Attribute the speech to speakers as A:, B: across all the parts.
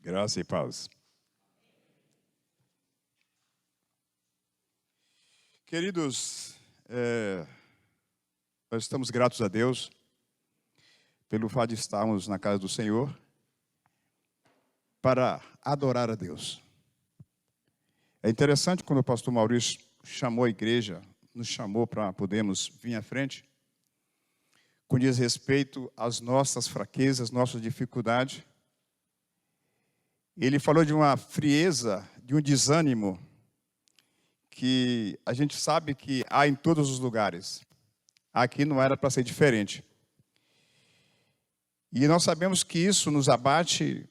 A: Graça e paz. Queridos, nós estamos gratos a Deus pelo fato de estarmos na casa do Senhor para adorar a Deus. É interessante quando o pastor Maurício chamou a igreja, nos chamou para podermos vir à frente, com diz respeito às nossas fraquezas, nossas dificuldades. Ele falou de uma frieza, de um desânimo, que a gente sabe que há em todos os lugares. Aqui não era para ser diferente. E nós sabemos que isso nos abate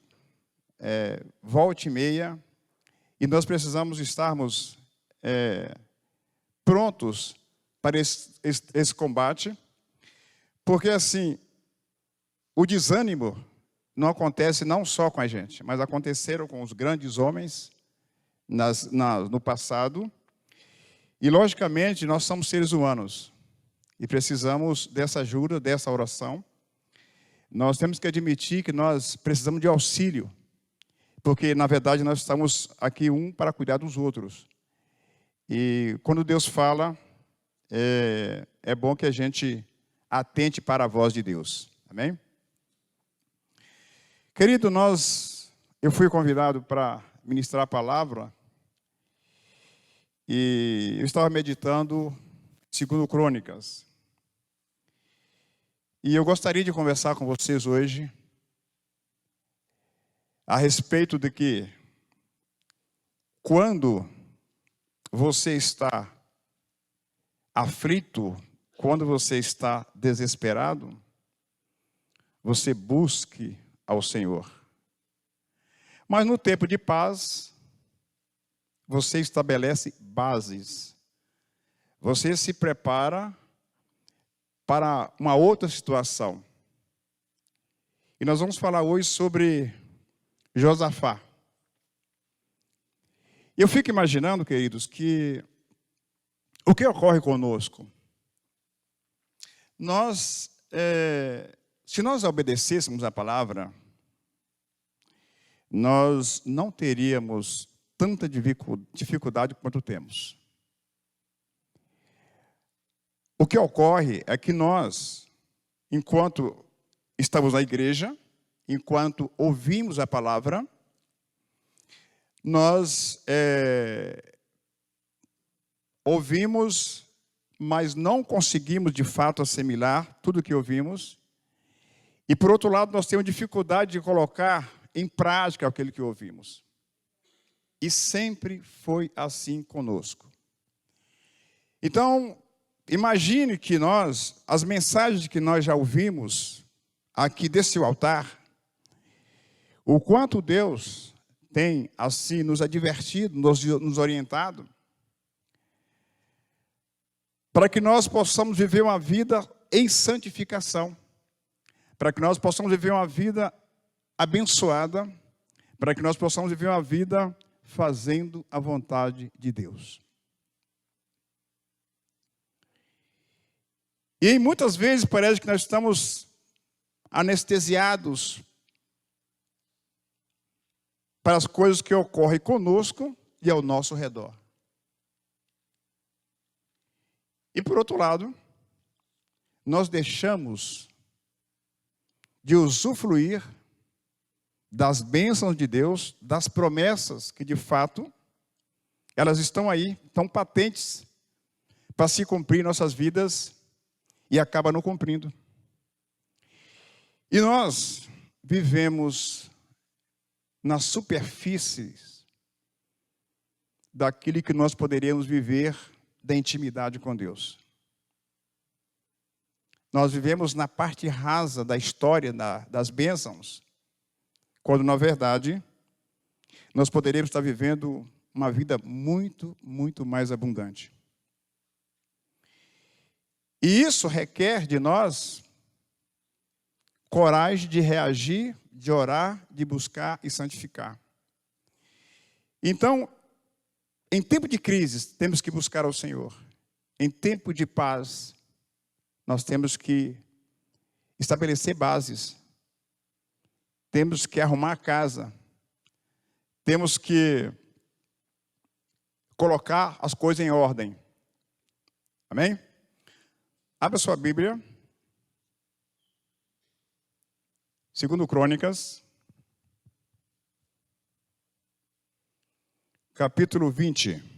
A: volta e meia, e nós precisamos estarmos prontos para esse combate, porque assim, o desânimo não acontece não só com a gente, mas aconteceram com os grandes homens no passado. E, logicamente, nós somos seres humanos e precisamos dessa ajuda, dessa oração. Nós temos que admitir que nós precisamos de auxílio, porque, na verdade, nós estamos aqui para cuidar dos outros. E, quando Deus fala, é bom que a gente atente para a voz de Deus. Amém? Querido, eu fui convidado para ministrar a palavra e eu estava meditando 2 Crônicas. E eu gostaria de conversar com vocês hoje a respeito de que quando você está aflito, quando você está desesperado, você busque ao Senhor. Mas no tempo de paz, você estabelece bases. Você se prepara para uma outra situação. E nós vamos falar hoje sobre Josafá. Eu fico imaginando, queridos, que o que ocorre conosco? Se nós obedecêssemos a palavra, nós não teríamos tanta dificuldade quanto temos. O que ocorre é que nós, enquanto estamos na igreja, enquanto ouvimos a palavra, nós ouvimos, mas não conseguimos de fato assimilar tudo o que ouvimos. E por outro lado, nós temos dificuldade de colocar em prática aquilo que ouvimos. E sempre foi assim conosco. Então, imagine que as mensagens que nós já ouvimos aqui desse altar, o quanto Deus tem assim nos advertido, nos orientado, para que nós possamos viver uma vida em santificação, para que nós possamos viver uma vida abençoada, para que nós possamos viver uma vida fazendo a vontade de Deus. E muitas vezes parece que nós estamos anestesiados para as coisas que ocorrem conosco e ao nosso redor. E por outro lado, nós deixamos de usufruir das bênçãos de Deus, das promessas que de fato elas estão aí, estão patentes para se cumprir em nossas vidas e acaba não cumprindo. E nós vivemos na superfície daquilo que nós poderíamos viver da intimidade com Deus. Nós vivemos na parte rasa da história das bênçãos, quando, na verdade, nós poderíamos estar vivendo uma vida muito, muito mais abundante. E isso requer de nós coragem de reagir, de orar, de buscar e santificar. Então, em tempo de crise, temos que buscar ao Senhor. Em tempo de paz, nós temos que estabelecer bases. Temos que arrumar a casa. temos que colocar as coisas em ordem. Amém? Abra sua Bíblia. 2 Crônicas, capítulo 20.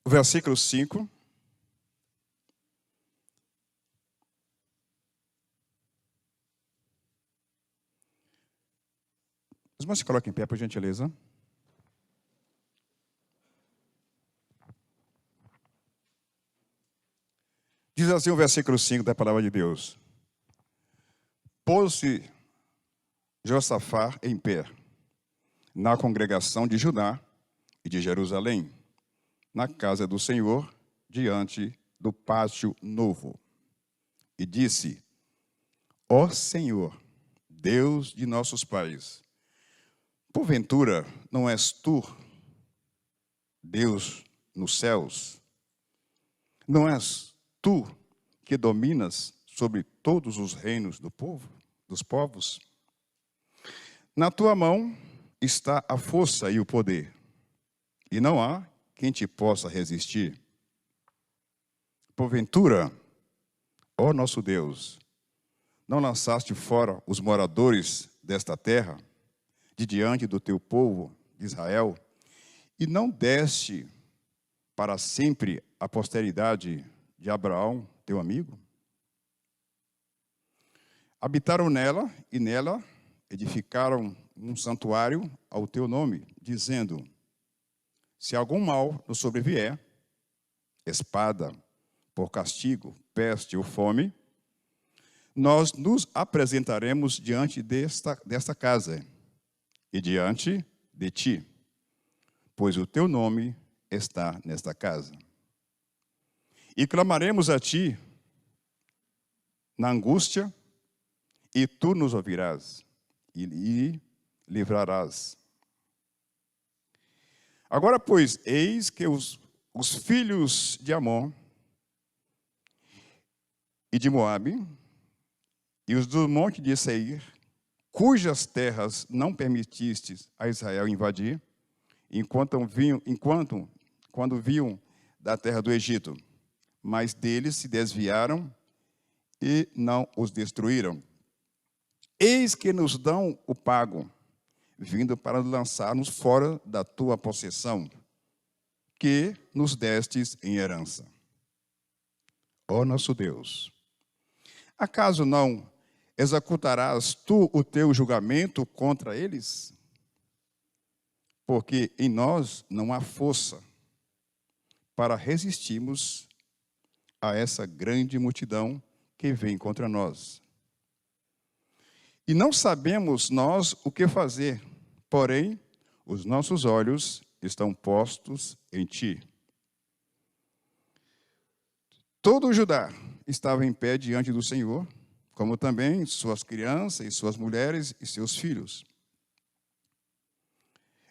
A: O versículo 5. Os irmãos se coloquem em pé, por gentileza. Diz assim o versículo 5 da palavra de Deus. Pôs-se Josafá em pé, na congregação de Judá e de Jerusalém, na casa do Senhor, diante do pátio novo. E disse: Ó Senhor, Deus de nossos pais, porventura não és tu, Deus nos céus? Não és tu que dominas sobre todos os reinos dos povos? Na tua mão está a força e o poder, e não há quem te possa resistir. Porventura, ó nosso Deus, não lançaste fora os moradores desta terra, de diante do teu povo de Israel, e não deste para sempre a posteridade de Abraão, teu amigo? Habitaram nela, e nela edificaram um santuário ao teu nome, dizendo: se algum mal nos sobrevier, espada, por castigo, peste ou fome, nós nos apresentaremos diante desta casa e diante de ti, pois o teu nome está nesta casa. E clamaremos a ti na angústia, e tu nos ouvirás e livrarás. Agora, pois, eis que os filhos de Amon e de Moabe, e os do monte de Seir, cujas terras não permitistes a Israel invadir, quando vinham da terra do Egito, mas deles se desviaram e não os destruíram. Eis que nos dão o pago, vindo para lançar-nos fora da tua possessão, que nos destes em herança. Ó nosso Deus, acaso não executarás tu o teu julgamento contra eles? Porque em nós não há força para resistirmos a essa grande multidão que vem contra nós. E não sabemos nós o que fazer, porém, os nossos olhos estão postos em ti. Todo o Judá estava em pé diante do Senhor, como também suas crianças e suas mulheres e seus filhos.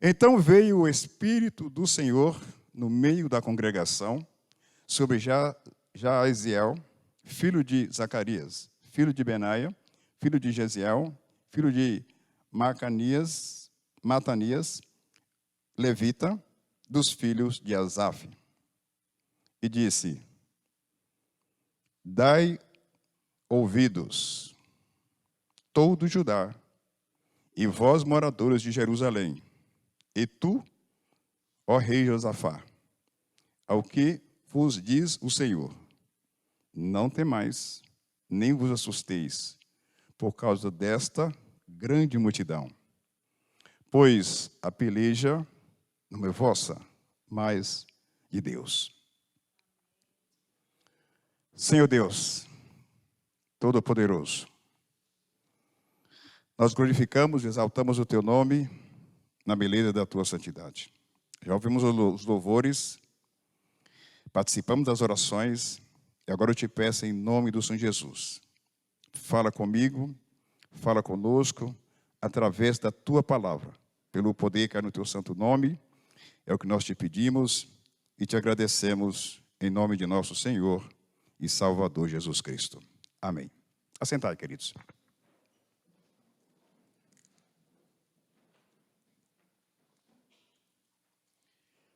A: Então veio o Espírito do Senhor no meio da congregação sobre Jaziel, filho de Zacarias, filho de Benaia, filho de Jeziel, filho de Matanias, levita, dos filhos de Asaf. E disse: dai ouvidos, todo Judá, e vós, moradores de Jerusalém, e tu, ó rei Josafá, ao que vos diz o Senhor: não temais, nem vos assusteis, por causa desta grande multidão, pois a peleja não é vossa, mas de Deus. Senhor Deus, Todo-Poderoso, nós glorificamos e exaltamos o teu nome na beleza da tua santidade. Já ouvimos os louvores, Participamos das orações e agora eu te peço em nome do Senhor Jesus. Fala comigo, fala conosco, através da tua palavra, pelo poder que há no teu santo nome. É o que nós te pedimos e te agradecemos em nome de nosso Senhor e Salvador Jesus Cristo. Amém. Assentai, queridos.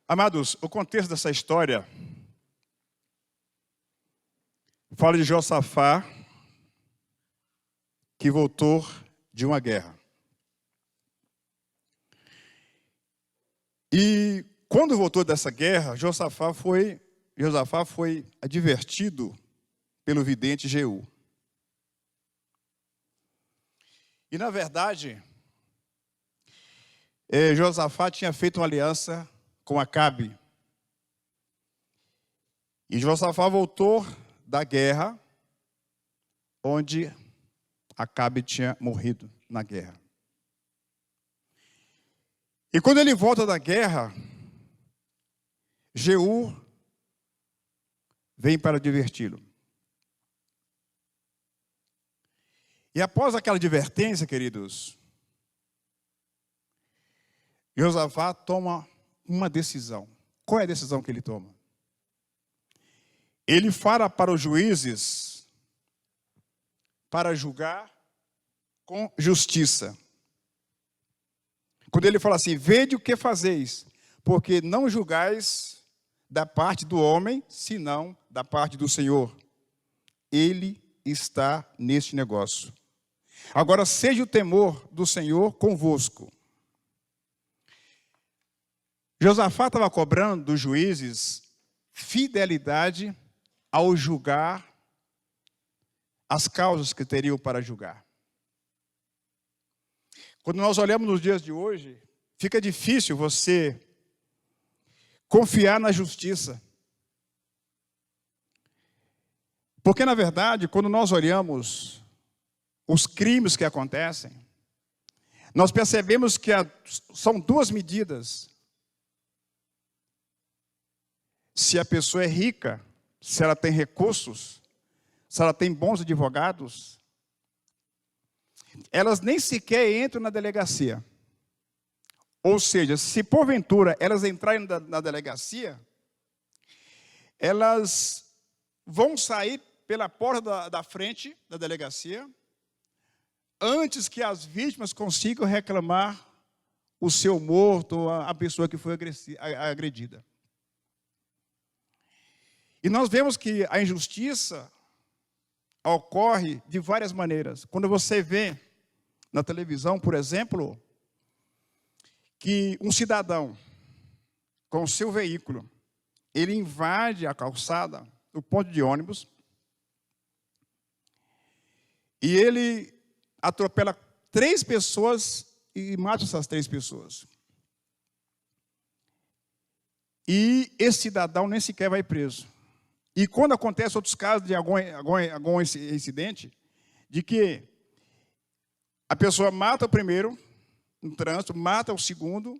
A: Amados, o contexto dessa história fala de Josafá, que voltou de uma guerra. E quando voltou dessa guerra, Josafá foi advertido pelo vidente Jeú. E na verdade, Josafá tinha feito uma aliança com Acabe. E Josafá voltou da guerra, onde Acabe tinha morrido na guerra. E quando ele volta da guerra, Jeú vem para adverti-lo. E após aquela advertência, queridos, Josafá toma uma decisão. Qual é a decisão que ele toma? Ele fala para os juízes para julgar com justiça. Quando ele fala assim, vede o que fazeis, porque não julgais da parte do homem, senão da parte do Senhor. Ele está neste negócio. Agora, seja o temor do Senhor convosco. Josafá estava cobrando dos juízes fidelidade ao julgar as causas que teriam para julgar. Quando nós olhamos nos dias de hoje, fica difícil você confiar na justiça. Porque, na verdade, quando nós olhamos os crimes que acontecem, nós percebemos que são duas medidas. Se a pessoa é rica, se ela tem recursos, se ela tem bons advogados, elas nem sequer entram na delegacia. Ou seja, se porventura elas entrarem na delegacia, elas vão sair pela porta da frente da delegacia, antes que as vítimas consigam reclamar o seu morto ou a pessoa que foi agredida. E nós vemos que a injustiça ocorre de várias maneiras. Quando você vê na televisão, por exemplo, que um cidadão com o seu veículo, ele invade a calçada, o ponto de ônibus, e ele atropela 3 pessoas e mata essas 3 pessoas. E esse cidadão nem sequer vai preso. E quando acontece outros casos de algum incidente, de que a pessoa mata o primeiro, no trânsito, mata o segundo,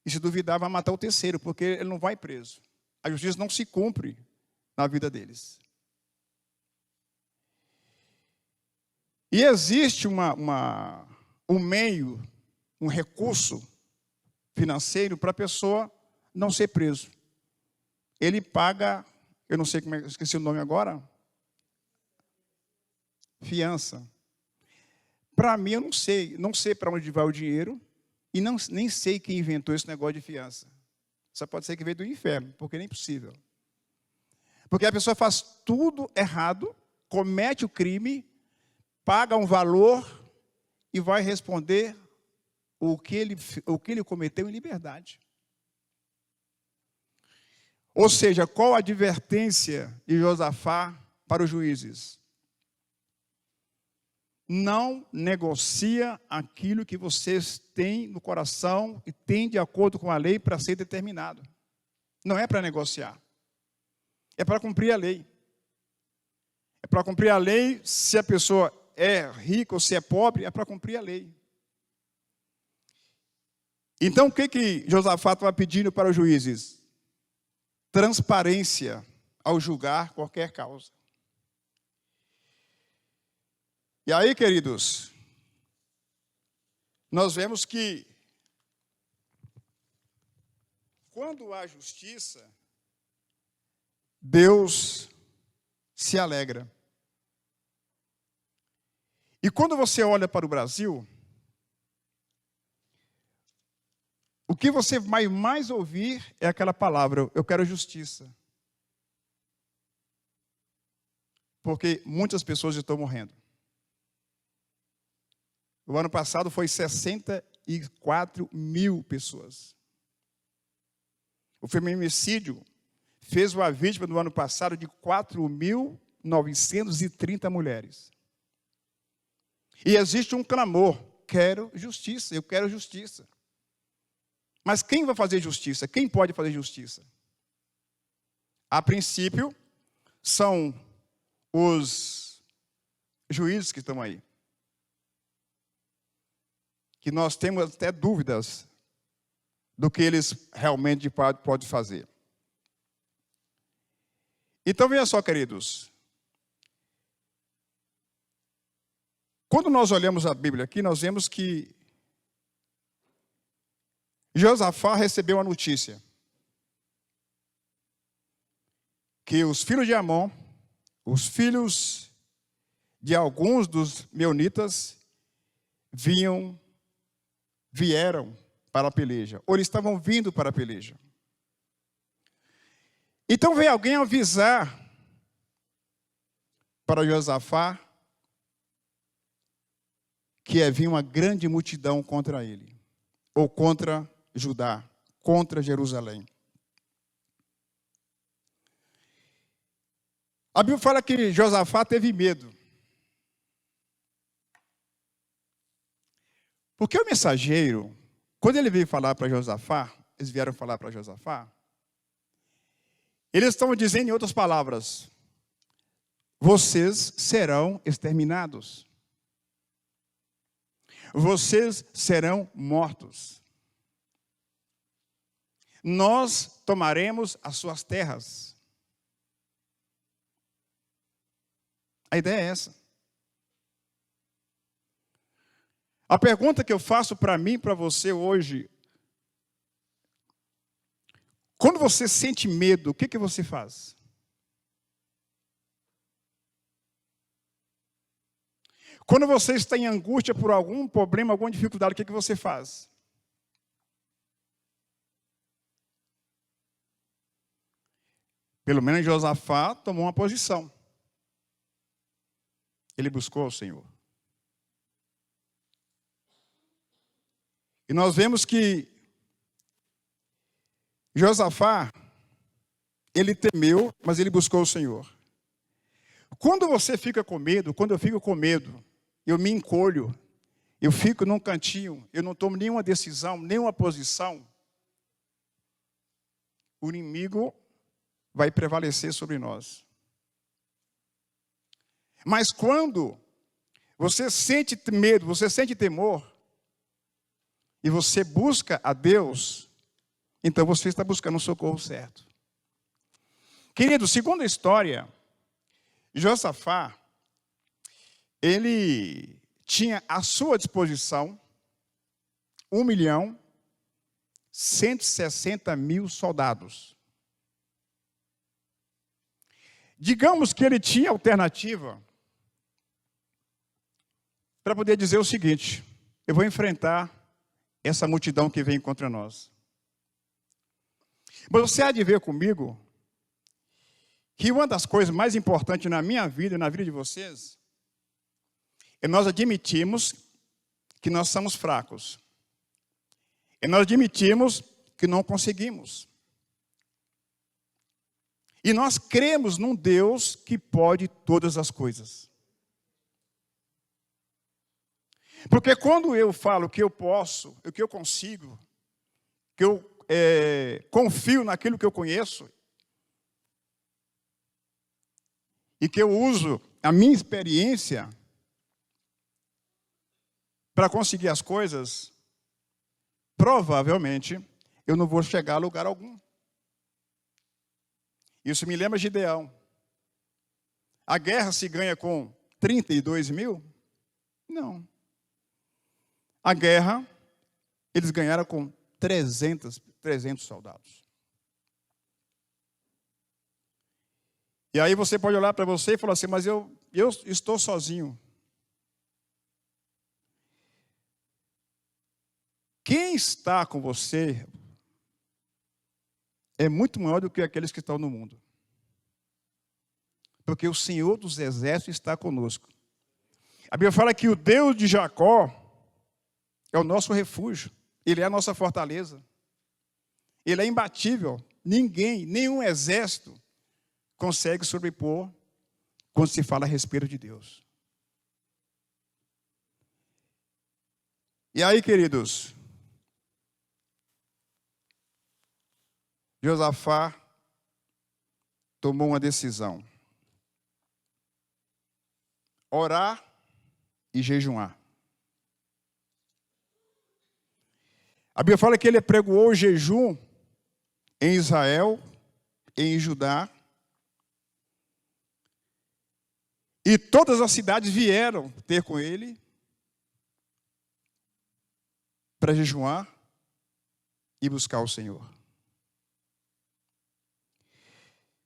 A: e se duvidar vai matar o terceiro, porque ele não vai preso. A justiça não se cumpre na vida deles. E existe um meio, um recurso financeiro para a pessoa não ser preso. Ele paga, eu não sei como é, esqueci o nome agora, fiança. Para mim, eu não sei para onde vai o dinheiro e nem sei quem inventou esse negócio de fiança. Só pode ser que veio do inferno, porque nem é possível. Porque a pessoa faz tudo errado, comete o crime, paga um valor e vai responder o que ele cometeu em liberdade. Ou seja, qual a advertência de Josafá para os juízes? Não negocia aquilo que vocês têm no coração e têm de acordo com a lei para ser determinado. Não é para negociar. É para cumprir a lei. É para cumprir a lei. Se a pessoa é rica ou se é pobre, é para cumprir a lei. Então, o que Josafá estava pedindo para os juízes? transparência ao julgar qualquer causa. E aí, queridos, nós vemos que quando há justiça, Deus se alegra. E quando você olha para o Brasil, o que você vai mais ouvir é aquela palavra: eu quero justiça. Porque muitas pessoas estão morrendo. O ano passado foi 64 mil pessoas. O feminicídio fez uma vítima no ano passado de 4.930 mulheres. E existe um clamor: quero justiça, eu quero justiça. Mas quem vai fazer justiça? Quem pode fazer justiça? A princípio, são os juízes que estão aí. Que nós temos até dúvidas do que eles realmente podem fazer. Então, veja só, queridos. Quando nós olhamos a Bíblia aqui, nós vemos que Josafá recebeu a notícia que os filhos de Amon, os filhos de alguns dos meunitas, vieram para a peleja, ou eles estavam vindo para a peleja. Então veio alguém avisar para Josafá que ia vir uma grande multidão contra ele, ou contra Judá, contra Jerusalém. A Bíblia fala que Josafá teve medo. Porque o mensageiro, quando ele veio falar para Josafá, eles vieram falar para Josafá, eles estão dizendo em outras palavras: vocês serão exterminados. Vocês serão mortos. Nós tomaremos as suas terras. A ideia é essa. A pergunta que eu faço para mim e para você hoje: quando você sente medo, o que você faz? Quando você está em angústia por algum problema, alguma dificuldade, o que você faz? Pelo menos Josafá tomou uma posição. Ele buscou o Senhor. E nós vemos que Josafá, ele temeu, mas ele buscou o Senhor. Quando você fica com medo, quando eu fico com medo, eu me encolho, eu fico num cantinho, eu não tomo nenhuma decisão, nenhuma posição, o inimigo vai prevalecer sobre nós. Mas quando você sente medo, você sente temor, e você busca a Deus, então você está buscando o socorro certo. Querido, segundo a história, Josafá, ele tinha à sua disposição 1.160.000 soldados. Digamos que ele tinha alternativa para poder dizer o seguinte: eu vou enfrentar essa multidão que vem contra nós. Mas você há de ver comigo que uma das coisas mais importantes na minha vida e na vida de vocês é nós admitirmos que nós somos fracos. E nós admitimos que não conseguimos. E nós cremos num Deus que pode todas as coisas. Porque quando eu falo que eu posso, que eu consigo, que eu confio naquilo que eu conheço, e que eu uso a minha experiência para conseguir as coisas, provavelmente eu não vou chegar a lugar algum. Isso me lembra Gideão. A guerra se ganha com 32 mil? Não. A guerra, eles ganharam com 300 soldados. E aí você pode olhar para você e falar assim, mas eu estou sozinho. Quem está com você é muito maior do que aqueles que estão no mundo. Porque o Senhor dos Exércitos está conosco. A Bíblia fala que o Deus de Jacó é o nosso refúgio. Ele é a nossa fortaleza. Ele é imbatível. Ninguém, nenhum exército consegue sobrepor quando se fala a respeito de Deus. E aí, queridos, Josafá tomou uma decisão. Orar e jejuar. A Bíblia fala que ele apregoou o jejum em Israel, em Judá. E todas as cidades vieram ter com ele para jejuar e buscar o Senhor.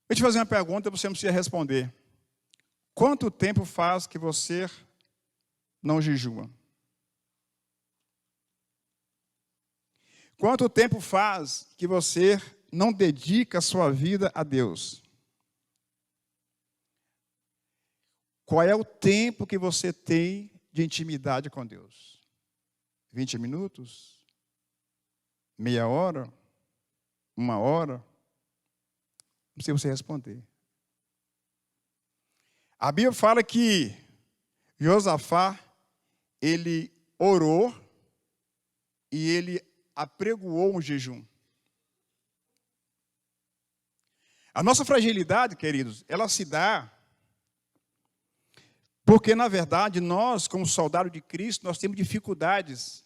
A: Vou te fazer uma pergunta, você não precisa responder. Quanto tempo faz que você não jejua? Quanto tempo faz que você não dedica a sua vida a Deus? Qual é o tempo que você tem de intimidade com Deus? 20 minutos? Meia hora? Uma hora? Não sei você responder. A Bíblia fala que Josafá, ele orou e ele apregoou um jejum. A nossa fragilidade, queridos, ela se dá porque, na verdade, nós, como soldados de Cristo, nós temos dificuldades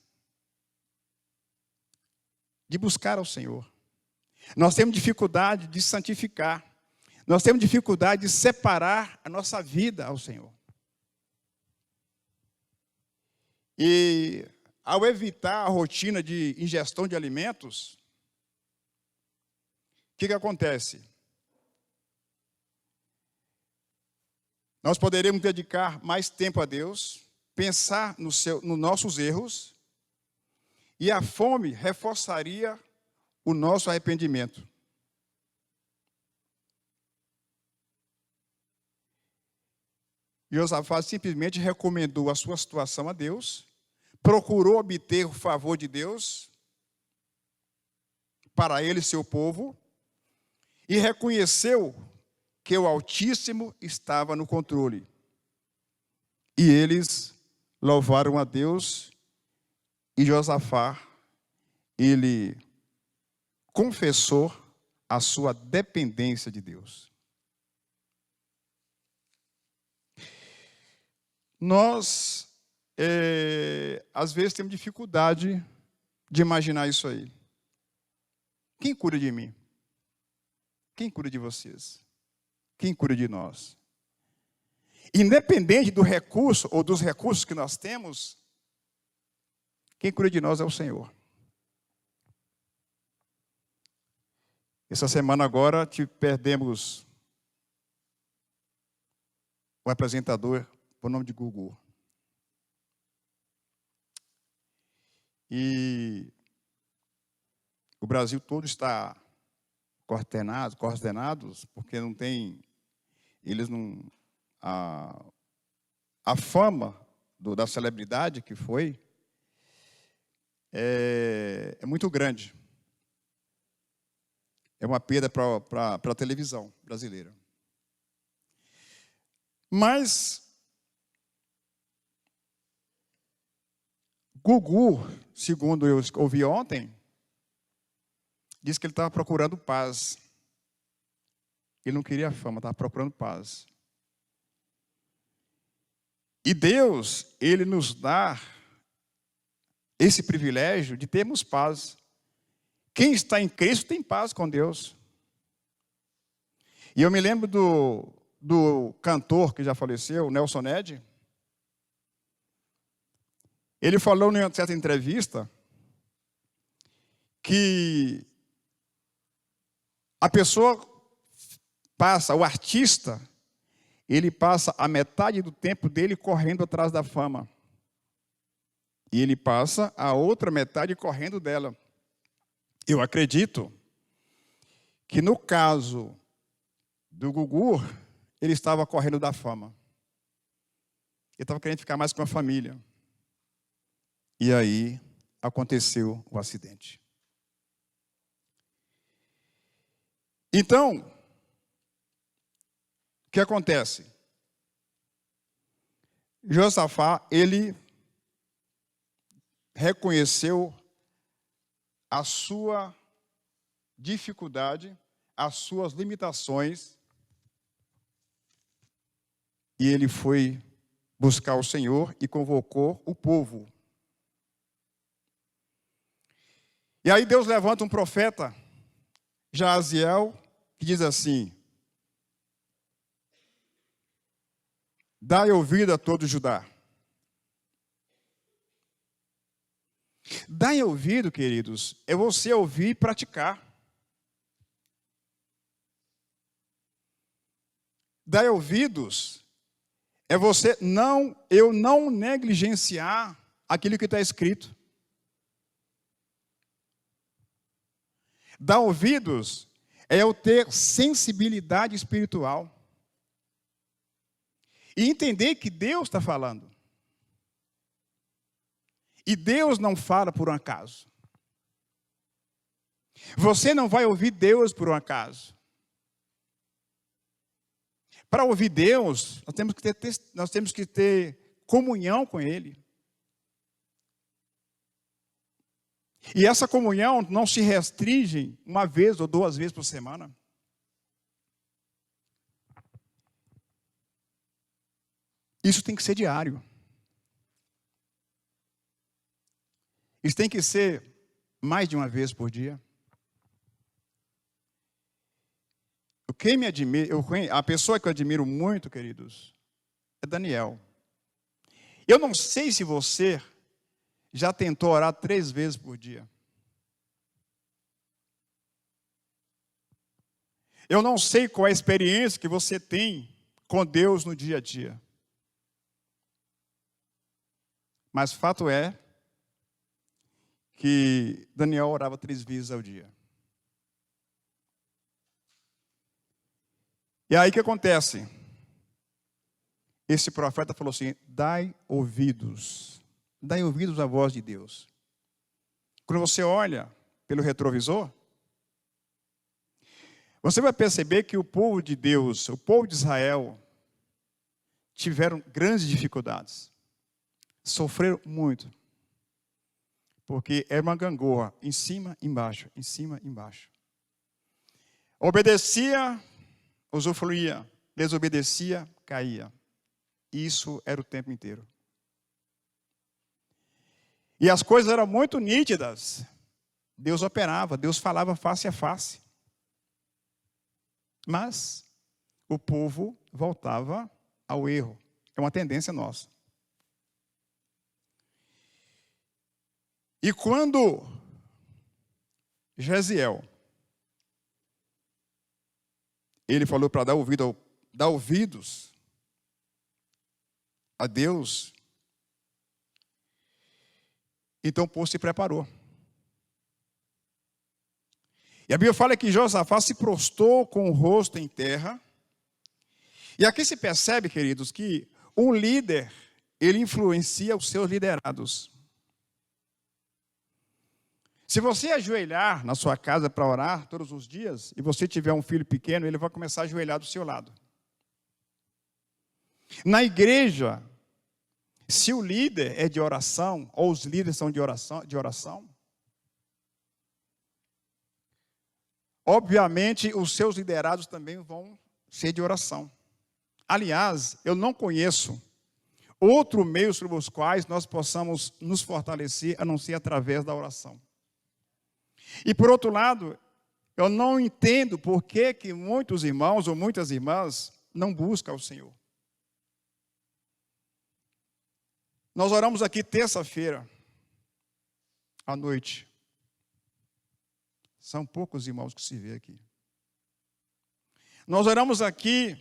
A: de buscar ao Senhor. Nós temos dificuldade de santificar. Nós temos dificuldade de separar a nossa vida ao Senhor. E ao evitar a rotina de ingestão de alimentos, o que acontece? Nós poderemos dedicar mais tempo a Deus, pensar nos nossos erros, e a fome reforçaria o nosso arrependimento. Josafá simplesmente recomendou a sua situação a Deus, procurou obter o favor de Deus para ele e seu povo, e reconheceu que o Altíssimo estava no controle. E eles louvaram a Deus, e Josafá, ele confessou a sua dependência de Deus. Nós, às vezes, temos dificuldade de imaginar isso aí. Quem cuida de mim? Quem cuida de vocês? Quem cuida de nós? Independente do recurso ou dos recursos que nós temos, quem cuida de nós é o Senhor. Essa semana agora perdemos um apresentador por nome de Gugu. E o Brasil todo está coordenados, porque não tem, eles não, a fama da celebridade que foi é muito grande. É uma perda para a televisão brasileira. Mas Gugu, segundo eu ouvi ontem, disse que ele estava procurando paz. Ele não queria fama, estava procurando paz. E Deus, Ele nos dá esse privilégio de termos paz. Quem está em Cristo tem paz com Deus. E eu me lembro do cantor que já faleceu, Nelson Ned. Ele falou em uma certa entrevista que a pessoa passa, o artista, ele passa a metade do tempo dele correndo atrás da fama. E ele passa a outra metade correndo dela. Eu acredito que no caso do Gugu, ele estava correndo da fama. Ele estava querendo ficar mais com a família. E aí aconteceu o acidente. Então, o que acontece? Josafá, ele reconheceu a sua dificuldade, as suas limitações, e ele foi buscar o Senhor e convocou o povo. E aí Deus levanta um profeta, Jaziel, que diz assim: dai ouvido a todo Judá. Dai ouvido, queridos, é você ouvir e praticar. Dai ouvidos é eu não negligenciar aquilo que está escrito. Dar ouvidos é eu ter sensibilidade espiritual. E entender que Deus está falando. E Deus não fala por um acaso. Você não vai ouvir Deus por um acaso. Para ouvir Deus, nós temos que ter comunhão com Ele. E essa comunhão não se restringe uma vez ou duas vezes por semana. Isso tem que ser diário. Isso tem que ser mais de uma vez por dia. Quem me admira, a pessoa que eu admiro muito, queridos, é Daniel. Eu não sei se você já tentou orar 3 vezes por dia. Eu não sei qual é a experiência que você tem com Deus no dia a dia. Mas fato é que Daniel orava 3 vezes ao dia. E aí o que acontece? Esse profeta falou assim: dai ouvidos à voz de Deus. Quando você olha pelo retrovisor, você vai perceber que o povo de Deus, o povo de Israel, tiveram grandes dificuldades. Sofreram muito. Porque era uma gangorra, em cima, embaixo, em cima, embaixo. Obedecia, usufruía, desobedecia, caía. Isso era o tempo inteiro. E as coisas eram muito nítidas. Deus operava, Deus falava face a face. Mas o povo voltava ao erro. É uma tendência nossa. E quando Jaziel, ele falou para dar ouvidos a Deus, então o povo se preparou. E a Bíblia fala que Josafá se prostrou com o rosto em terra. E aqui se percebe, queridos, que um líder, ele influencia os seus liderados. Se você ajoelhar na sua casa para orar todos os dias, e você tiver um filho pequeno, ele vai começar a ajoelhar do seu lado. Na igreja, se o líder é de oração, ou os líderes são de oração, obviamente os seus liderados também vão ser de oração. Aliás, eu não conheço outro meio sobre os quais nós possamos nos fortalecer, a não ser através da oração. E por outro lado, Eu não entendo por que muitos irmãos ou muitas irmãs não buscam o Senhor. Nós oramos aqui terça-feira, à noite. São poucos irmãos que se vê aqui. Nós oramos aqui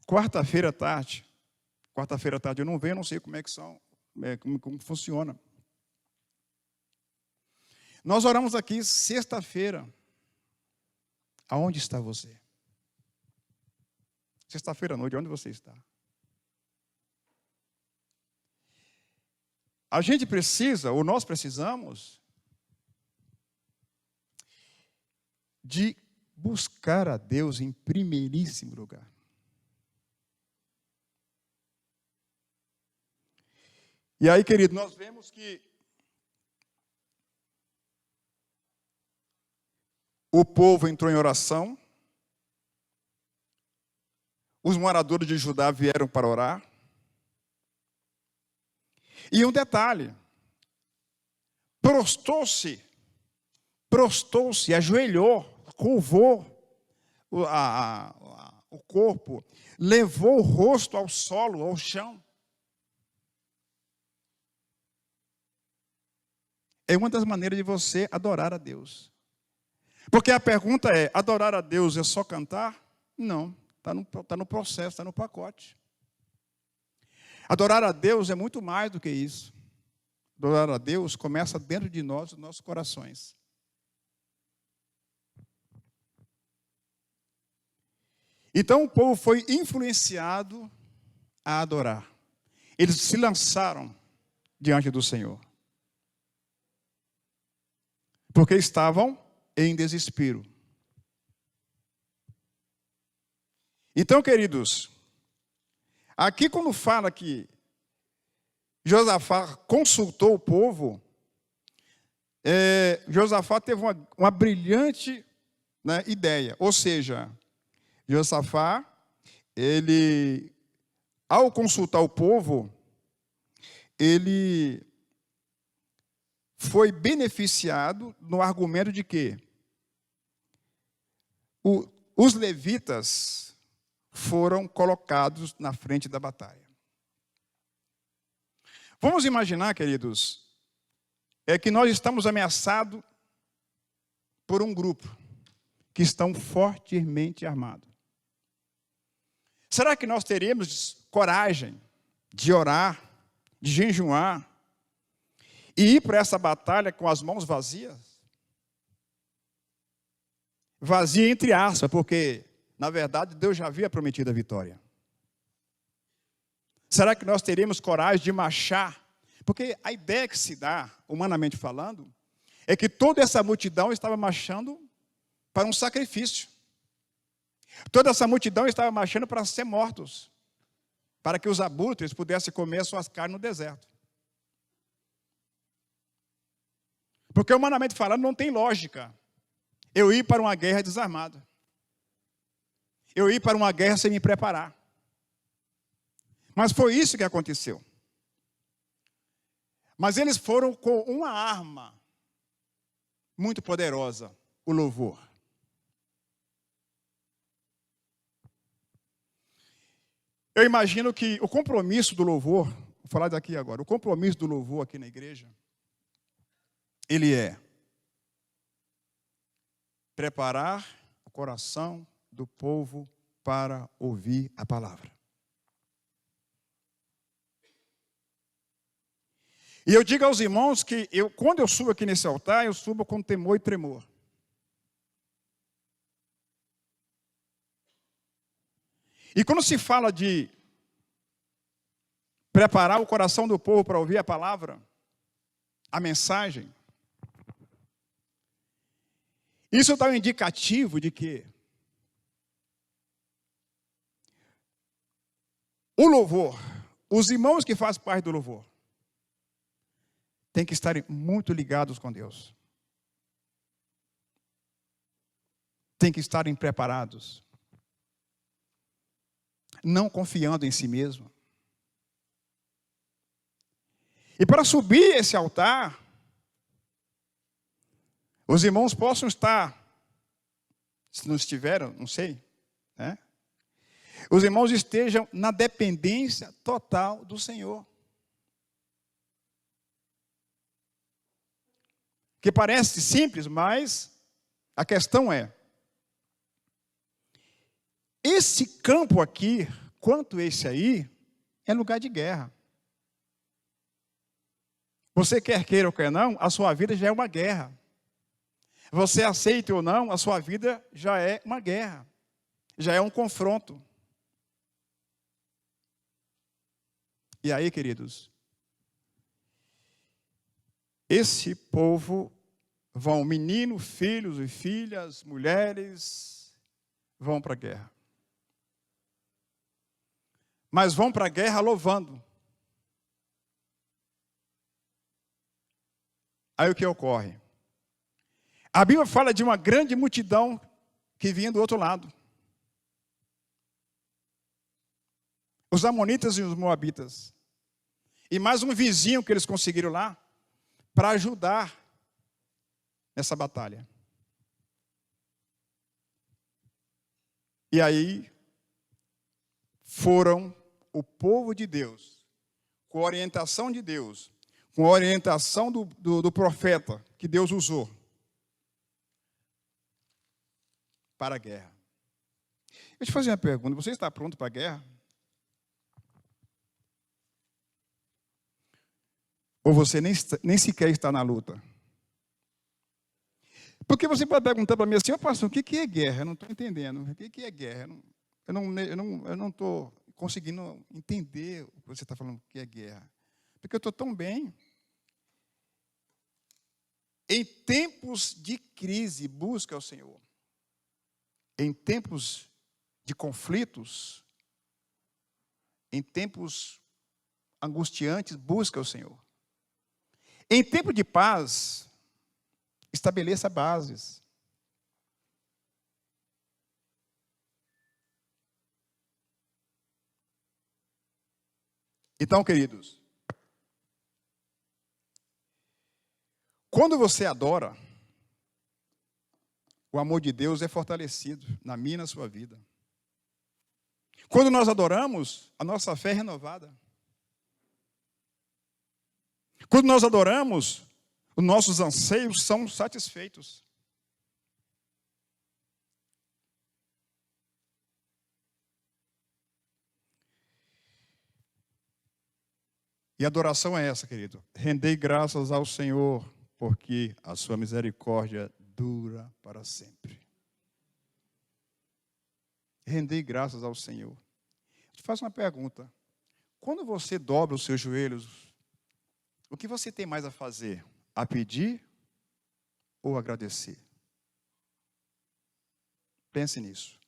A: quarta-feira à tarde. Quarta-feira à tarde eu não venho, não sei como é que são, como funciona. Nós oramos aqui sexta-feira. Aonde está você? Sexta-feira à noite, onde você está? A gente precisa, ou nós precisamos, de buscar a Deus em primeiríssimo lugar. E aí, querido, nós vemos que o povo entrou em oração, os moradores de Judá vieram para orar. E um detalhe, prostou-se, ajoelhou, curvou o corpo, levou o rosto ao solo, ao chão. É uma das maneiras de você adorar a Deus. Porque a pergunta é, adorar a Deus é só cantar? Não, está no processo, está no pacote. Adorar a Deus é muito mais do que isso. Adorar a Deus começa dentro de nós, dos nossos corações. Então o povo foi influenciado a adorar. Eles se lançaram diante do Senhor. Porque estavam em desespero. Então, queridos, aqui quando fala que Josafá consultou o povo, Josafá teve uma brilhante, né, ideia. Ou seja, Josafá, ele, ao consultar o povo, ele foi beneficiado no argumento de que os levitas foram colocados na frente da batalha. Vamos imaginar, queridos, que nós estamos ameaçados por um grupo que estão fortemente armados. Será que nós teríamos coragem de orar, de jejuar e ir para essa batalha com as mãos vazias? Vazia entre aspas, porque, na verdade, Deus já havia prometido a vitória. Será que nós teríamos coragem de marchar? Porque a ideia que se dá, humanamente falando, é que toda essa multidão estava marchando para um sacrifício. Toda essa multidão estava marchando para ser mortos, para que os abutres pudessem comer suas carnes no deserto. Porque, humanamente falando, não tem lógica eu ir para uma guerra desarmado. Eu ir para uma guerra sem me preparar. Mas foi isso que aconteceu. Mas eles foram com uma arma muito poderosa, o louvor. Eu imagino que o compromisso do louvor, vou falar daqui agora, o compromisso do louvor aqui na igreja, ele é preparar o coração do povo para ouvir a palavra. E eu digo aos irmãos que quando eu subo aqui nesse altar, eu subo com temor e tremor. E quando se fala de preparar o coração do povo para ouvir a palavra, a mensagem, isso dá um indicativo de que o louvor, os irmãos que fazem parte do louvor, têm que estarem muito ligados com Deus. Têm que estarem preparados. Não confiando em si mesmo. E para subir esse altar, os irmãos possam estar Se não estiveram, não sei, né? Os irmãos estejam na dependência total do Senhor. Que parece simples, mas a questão é: esse campo aqui, quanto esse aí, é lugar de guerra. Você quer queira ou quer não, a sua vida já é uma guerra. Você aceita ou não, a sua vida já é uma guerra. Já é um confronto. E aí, queridos, esse povo vão, meninos, filhos e filhas, mulheres, vão para a guerra. Mas vão para a guerra louvando. Aí o que ocorre? A Bíblia fala de uma grande multidão que vinha do outro lado. Os amonitas e os moabitas. E mais um vizinho que eles conseguiram lá para ajudar nessa batalha. E aí foram o povo de Deus, com a orientação de Deus, com a orientação do profeta que Deus usou para a guerra. Deixa eu te fazer uma pergunta: você está pronto para a guerra? Ou você nem sequer está na luta? Porque você pode perguntar para mim assim: pastor, o que é guerra? Eu não estou entendendo. O que é guerra? Eu não estou conseguindo entender o que você está falando que é guerra. Porque eu estou tão bem. Em tempos de crise, busca o Senhor. Em tempos de conflitos, em tempos angustiantes, busca o Senhor. Em tempo de paz, estabeleça bases. Então, queridos, quando você adora, o amor de Deus é fortalecido na minha e na sua vida. Quando nós adoramos, a nossa fé é renovada. Quando nós adoramos, os nossos anseios são satisfeitos. E a adoração é essa, querido. Rendei graças ao Senhor, porque a sua misericórdia dura para sempre. Rendei graças ao Senhor. Eu te faço uma pergunta. Quando você dobra os seus joelhos, o que você tem mais a fazer? A pedir ou agradecer? Pense nisso.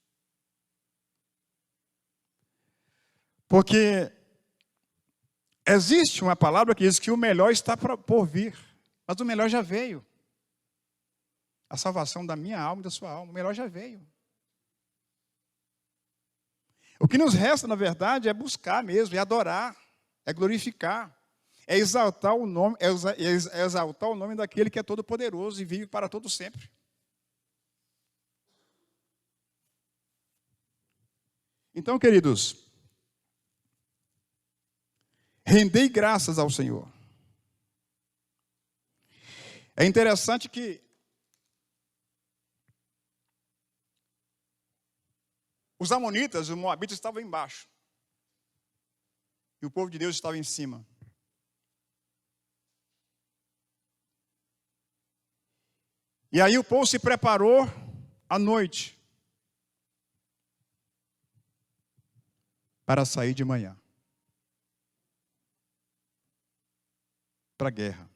A: Porque existe uma palavra que diz que o melhor está por vir, mas o melhor já veio. A salvação da minha alma e da sua alma, o melhor já veio. O que nos resta, na verdade, é buscar mesmo, é adorar, é glorificar, é exaltar o nome, é exaltar o nome daquele que é todo poderoso e vive para todo sempre. Então, queridos, rendei graças ao Senhor. É interessante que os amonitas e os moabitas estavam embaixo. E o povo de Deus estava em cima. E aí o povo se preparou à noite para sair de manhã para a guerra.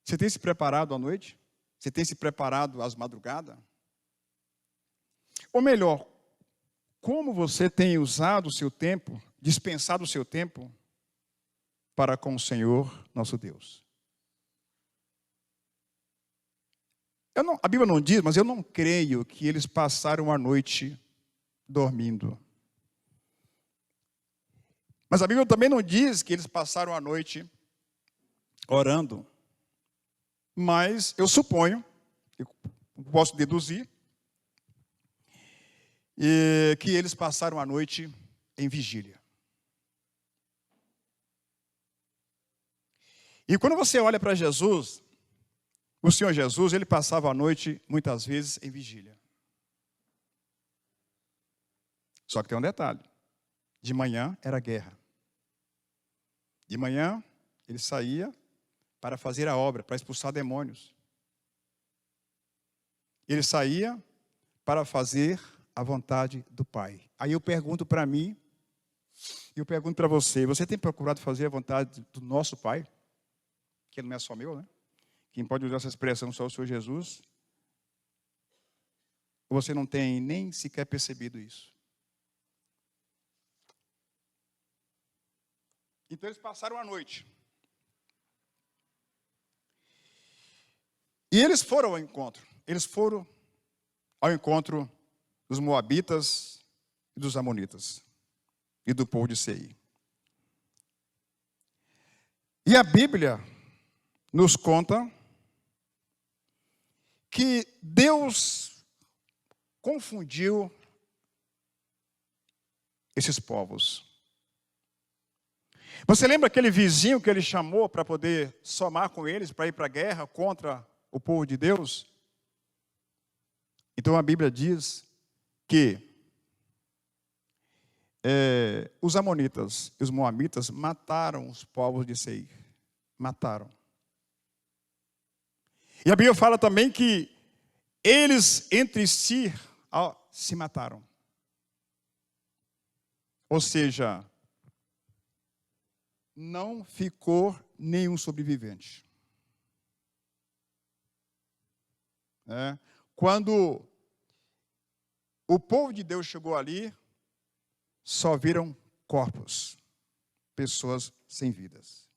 A: Você tem se preparado à noite? Você tem se preparado às madrugadas? Ou melhor, como você tem usado o seu tempo, dispensado o seu tempo para com o Senhor nosso Deus? A Bíblia não diz, mas eu não creio que eles passaram a noite dormindo. Mas a Bíblia também não diz que eles passaram a noite orando. Mas eu suponho, posso deduzir, que eles passaram a noite em vigília. E quando você olha para Jesus, o Senhor Jesus, ele passava a noite, muitas vezes, em vigília. Só que tem um detalhe. De manhã era guerra. De manhã, ele saía para fazer a obra, para expulsar demônios. Ele saía para fazer a vontade do Pai. Aí eu pergunto para mim, e eu pergunto para você, você tem procurado fazer a vontade do nosso Pai? Que não é só meu, né? Quem pode usar essa expressão só o Senhor Jesus? Ou você não tem nem sequer percebido isso? Então eles passaram a noite. E eles foram ao encontro. Eles foram ao encontro dos moabitas e dos amonitas. E do povo de Seir. E a Bíblia nos conta que Deus confundiu esses povos. Você lembra aquele vizinho que ele chamou para poder somar com eles, para ir para a guerra contra o povo de Deus? Então a Bíblia diz que os amonitas e os moabitas mataram os povos de Seir. Mataram. E a Bíblia fala também que eles entre si se mataram. Ou seja, não ficou nenhum sobrevivente. Quando o povo de Deus chegou ali, só viram corpos, pessoas sem vidas.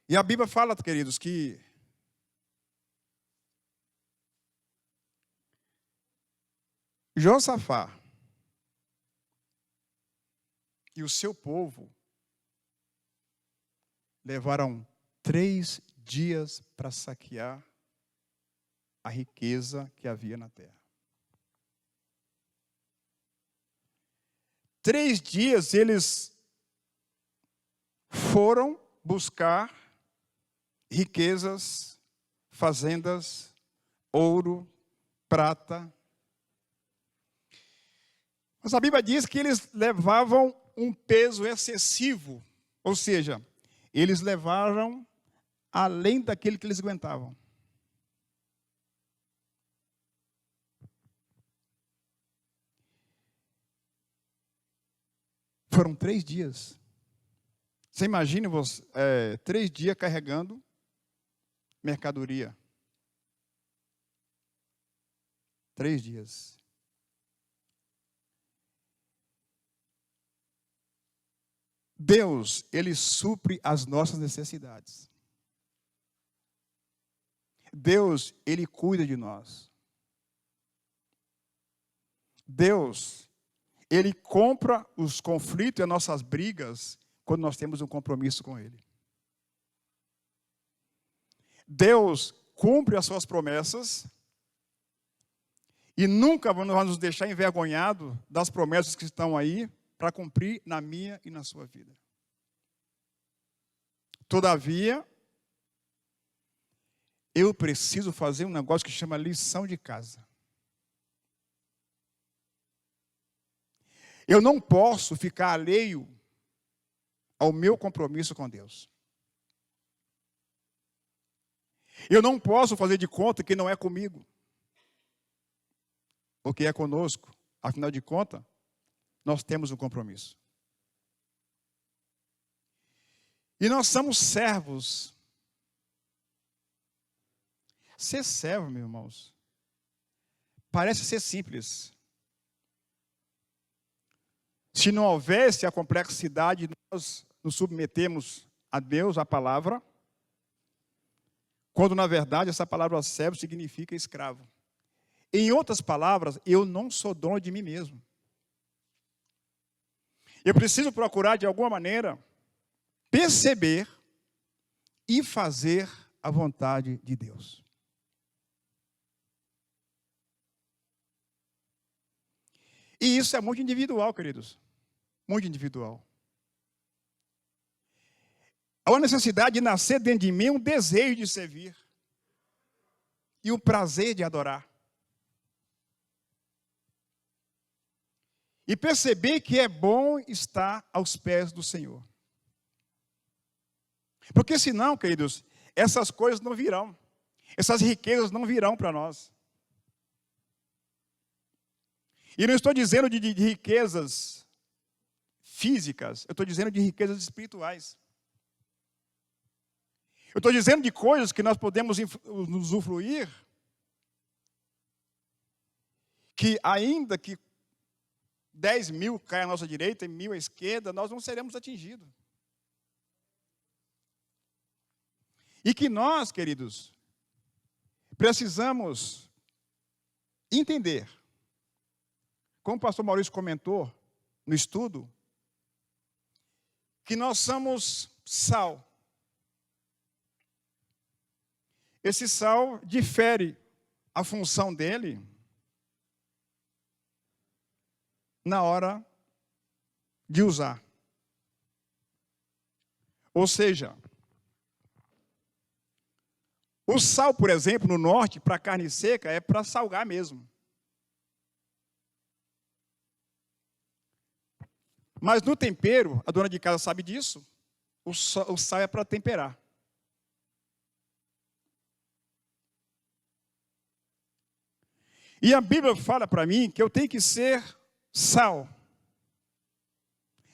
A: E a Bíblia fala, queridos, que Josafá e o seu povo levaram 3 dias para saquear a riqueza que havia na terra. 3 dias eles foram buscar riquezas, fazendas, ouro, prata. Mas a Bíblia diz que eles levavam um peso excessivo, ou seja, eles levaram além daquele que eles aguentavam. Foram 3 dias. Você imagina 3 dias carregando mercadoria. 3 dias. Deus, Ele supre as nossas necessidades. Deus, Ele cuida de nós. Deus, Ele compra os conflitos e as nossas brigas quando nós temos um compromisso com Ele. Deus cumpre as suas promessas e nunca vai nos deixar envergonhados das promessas que estão aí para cumprir na minha e na sua vida. Todavia, eu preciso fazer um negócio que chama lição de casa. Eu não posso ficar alheio ao meu compromisso com Deus. Eu não posso fazer de conta que não é comigo, ou que é conosco. Afinal de contas, nós temos um compromisso. E nós somos servos. Ser servo, meus irmãos, parece ser simples. Se não houvesse a complexidade, nós nos submetemos a Deus, a palavra, quando na verdade essa palavra servo significa escravo. Em outras palavras, eu não sou dono de mim mesmo. Eu preciso procurar de alguma maneira perceber e fazer a vontade de Deus. E isso é muito individual, queridos. Muito individual. Há uma necessidade de nascer dentro de mim um desejo de servir. E o prazer de adorar. E perceber que é bom estar aos pés do Senhor. Porque senão, queridos, essas coisas não virão. Essas riquezas não virão para nós. E não estou dizendo de riquezas físicas, eu estou dizendo de riquezas espirituais. Eu estou dizendo de coisas que nós podemos usufruir, que ainda que 10 mil caia à nossa direita e 1.000 à esquerda, nós não seremos atingidos. E que nós, queridos, precisamos entender, como o pastor Maurício comentou no estudo, que nós somos sal. Esse sal difere a função dele na hora de usar. Ou seja, o sal, por exemplo, no norte, para carne seca, é para salgar mesmo. Mas no tempero, a dona de casa sabe disso, o sal é para temperar. E a Bíblia fala para mim que eu tenho que ser sal.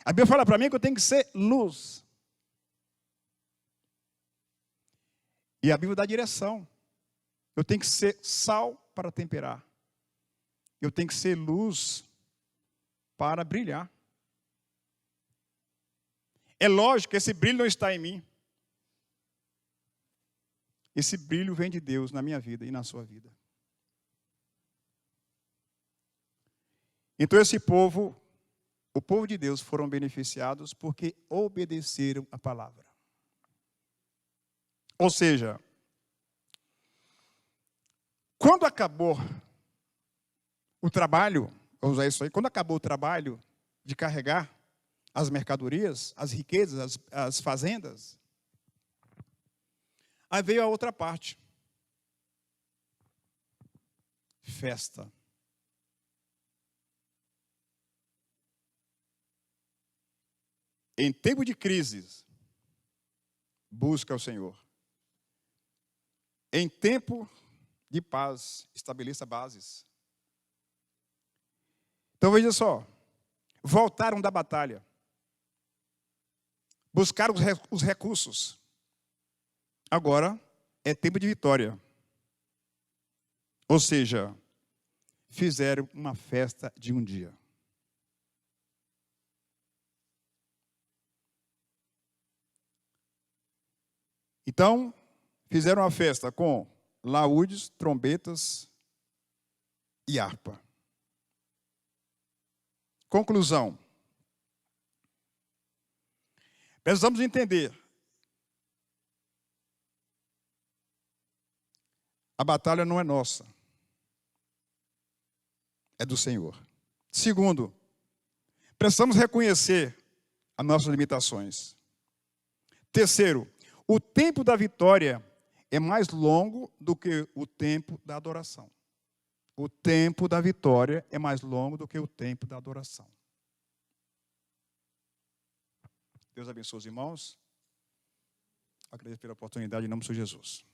A: A Bíblia fala para mim que eu tenho que ser luz. E a Bíblia dá direção. Eu tenho que ser sal para temperar. Eu tenho que ser luz para brilhar. É lógico que esse brilho não está em mim. Esse brilho vem de Deus na minha vida e na sua vida. Então esse povo, o povo de Deus, foram beneficiados porque obedeceram a palavra. Ou seja, quando acabou o trabalho, vou usar isso aí, quando acabou o trabalho de carregar as mercadorias, as riquezas, as fazendas, aí veio a outra parte. Festa. Em tempo de crises, busca o Senhor. Em tempo de paz, estabeleça bases. Então veja só, voltaram da batalha. Buscaram os recursos. Agora é tempo de vitória. Ou seja, fizeram uma festa de um dia. Então, fizeram uma festa com laúdes, trombetas e harpa. Conclusão. Precisamos entender. A batalha não é nossa. É do Senhor. Segundo, precisamos reconhecer as nossas limitações. Terceiro, o tempo da vitória é mais longo do que o tempo da adoração. O tempo da vitória é mais longo do que o tempo da adoração. Deus abençoe os irmãos. Agradeço pela oportunidade em nome de Jesus.